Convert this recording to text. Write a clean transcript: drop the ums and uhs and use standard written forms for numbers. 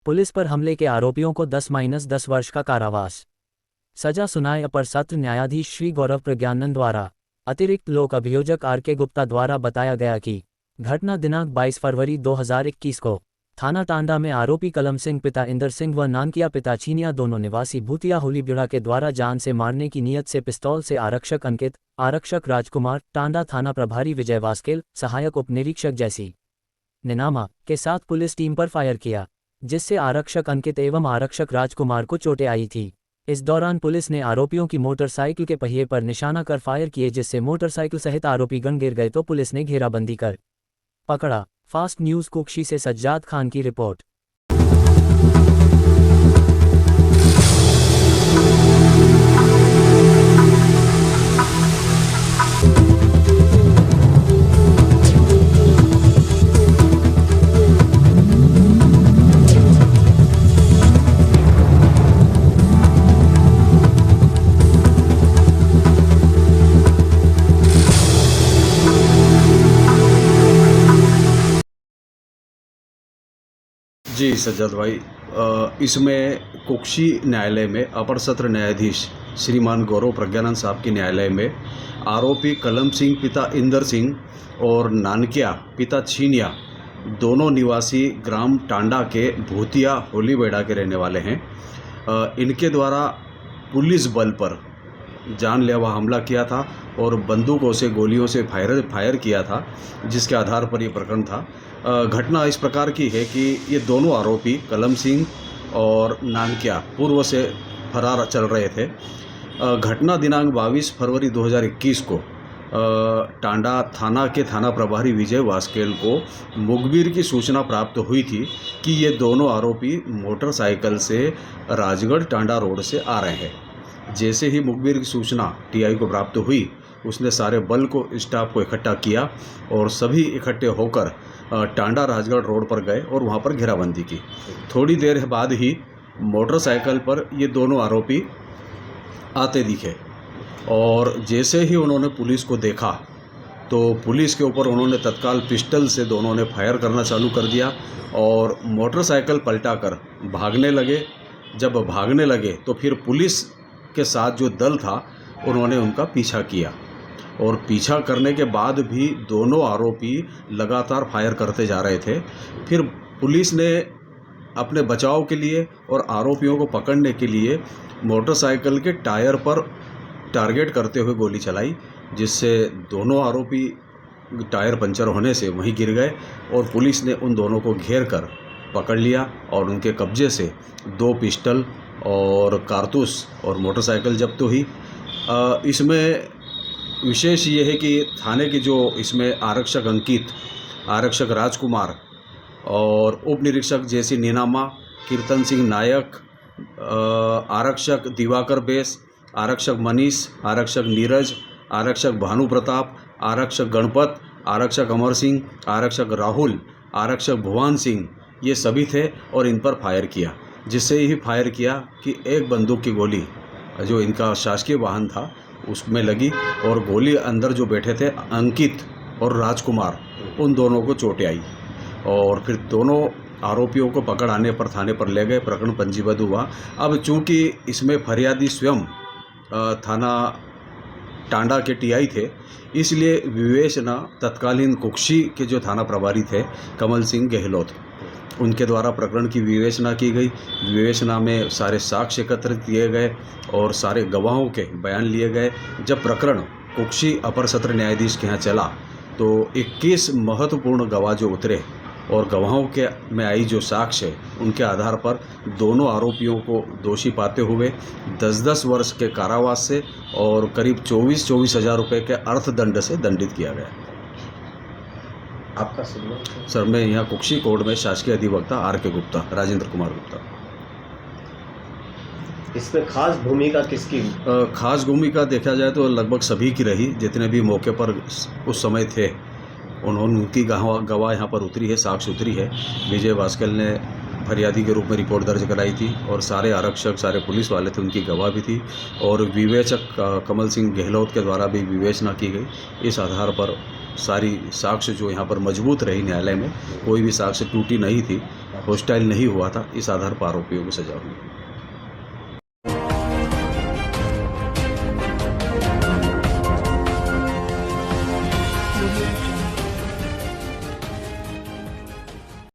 Police पर हमले के आरोपियों को 10-10 वर्ष का कारावास सजा सुनाए। अपर सत्र न्यायाधीश श्री गौरव प्रज्ञानंद द्वारा अतिरिक्त लोक अभियोजक आर.के. गुप्ता द्वारा बताया गया कि घटना दिनांक 22 फरवरी 2021 को थाना टांडा में आरोपी कलम सिंह पिता इंदर सिंह व नानकिया पिता छीनिया दोनों निवासी भूतिया होलीबिड़ा के द्वारा जान से मारने की नीयत से पिस्तौल से आरक्षक अंकित, आरक्षक राजकुमार, टांडा थाना प्रभारी विजय वास्केल, सहायक उप निरीक्षक जैसी निनामा के साथ पुलिस टीम पर फायर किया, जिससे आरक्षक अंकित एवं आरक्षक राजकुमार को चोटें आई थी। इस दौरान पुलिस ने आरोपियों की मोटरसाइकिल के पहिए पर निशाना कर फायर किए, जिससे मोटरसाइकिल सहित आरोपीगण गिर गए तो पुलिस ने घेराबंदी कर पकड़ा। फास्ट न्यूज़ कुक्षी से सज्जाद खान की रिपोर्ट। जी सज्जाद भाई, इसमें कुक्षी न्यायालय में अपर सत्र न्यायाधीश श्रीमान गौरव प्रज्ञानंद साहब के न्यायालय में आरोपी कलम सिंह पिता इंदर सिंह और नानकिया पिता छीनिया दोनों निवासी ग्राम टांडा के भूतिया होलीबेड़ा के रहने वाले हैं। इनके द्वारा पुलिस बल पर जानलेवा हमला किया था और बंदूकों से गोलियों से फायर किया था, जिसके आधार पर ये प्रकरण था। घटना इस प्रकार की है कि ये दोनों आरोपी कलम सिंह और नानकिया पूर्व से फरार चल रहे थे। घटना दिनांक 22 फरवरी 2021 को टांडा थाना के थाना प्रभारी विजय वास्केल को मुखबिर की सूचना प्राप्त हुई थी कि ये दोनों आरोपी मोटरसाइकिल से राजगढ़ टांडा रोड से आ रहे हैं। जैसे ही मुखबिर की सूचना टीआई को प्राप्त हुई, उसने सारे बल को स्टाफ को इकट्ठा किया और सभी इकट्ठे होकर टांडा राजगढ़ रोड पर गए और वहां पर घेराबंदी की। थोड़ी देर बाद ही मोटरसाइकिल पर ये दोनों आरोपी आते दिखे और जैसे ही उन्होंने पुलिस को देखा तो पुलिस के ऊपर उन्होंने तत्काल पिस्टल से दोनों ने फायर करना चालू कर दिया और मोटरसाइकिल पलटाकर भागने लगे। जब भागने लगे तो फिर पुलिस के साथ जो दल था उन्होंने उनका पीछा किया और पीछा करने के बाद भी दोनों आरोपी लगातार फायर करते जा रहे थे। फिर पुलिस ने अपने बचाव के लिए और आरोपियों को पकड़ने के लिए मोटरसाइकिल के टायर पर टारगेट करते हुए गोली चलाई, जिससे दोनों आरोपी टायर पंचर होने से वहीं गिर गए और पुलिस ने उन दोनों को घेर कर पकड़ लिया और उनके कब्जे से 2 पिस्टल और कारतूस और मोटरसाइकिल जब्त हुई। इसमें विशेष ये है कि थाने के जो इसमें आरक्षक अंकित, आरक्षक राजकुमार और उप निरीक्षक जैसी नीनामा, कीर्तन सिंह नायक, आरक्षक दिवाकर बेस, आरक्षक मनीष, आरक्षक नीरज, आरक्षक भानु प्रताप, आरक्षक गणपत, आरक्षक अमर सिंह, आरक्षक राहुल, आरक्षक भुवन सिंह, ये सभी थे और इन पर फायर किया। जिससे ही फायर किया कि एक बंदूक की गोली जो इनका शासकीय वाहन था उसमें लगी और गोली अंदर जो बैठे थे अंकित और राजकुमार, उन दोनों को चोटें आई और फिर दोनों आरोपियों को पकड़ आने पर थाने पर ले गए। प्रकरण पंजीबद्ध हुआ। अब चूंकि इसमें फरियादी स्वयं थाना टांडा के टीआई थे, इसलिए विवेचना तत्कालीन कुक्षी के जो थाना प्रभारी थे कमल सिंह गहलोत, उनके द्वारा प्रकरण की विवेचना की गई। विवेचना में सारे साक्ष्य एकत्रित किए गए और सारे गवाहों के बयान लिए गए। जब प्रकरण कुक्षी अपर सत्र न्यायाधीश के यहाँ चला तो 21 महत्वपूर्ण गवाह जो उतरे और गवाहों के में आई जो साक्ष्य, उनके आधार पर दोनों आरोपियों को दोषी पाते हुए 10-10 वर्ष के कारावास से और करीब 24-24 हज़ार रुपये के अर्थदंड से दंडित किया गया। आपका सर, मैं यहाँ कुक्षी कोर्ट में शासकीय अधिवक्ता आर.के. गुप्ता, राजेंद्र कुमार गुप्ता। इसमें खास भूमिका किसकी? खास भूमिका देखा जाए तो लगभग सभी की रही। जितने भी मौके पर उस समय थे उनकी गवाह यहाँ पर उतरी है, साक्ष्य उतरी है। विजय वास्केल ने फरियादी के रूप में रिपोर्ट दर्ज कराई थी और सारे आरक्षक, सारे पुलिस वाले थे, उनकी गवाह भी थी और विवेचक कमल सिंह गहलोत के द्वारा भी विवेचना की गई। इस आधार पर सारी साक्ष्य जो यहाँ पर मजबूत रही न्यायालय में, कोई भी साक्ष्य टूटी नहीं थी, हॉस्टाइल नहीं हुआ था, इस आधार पर आरोपियों को सजा हुई।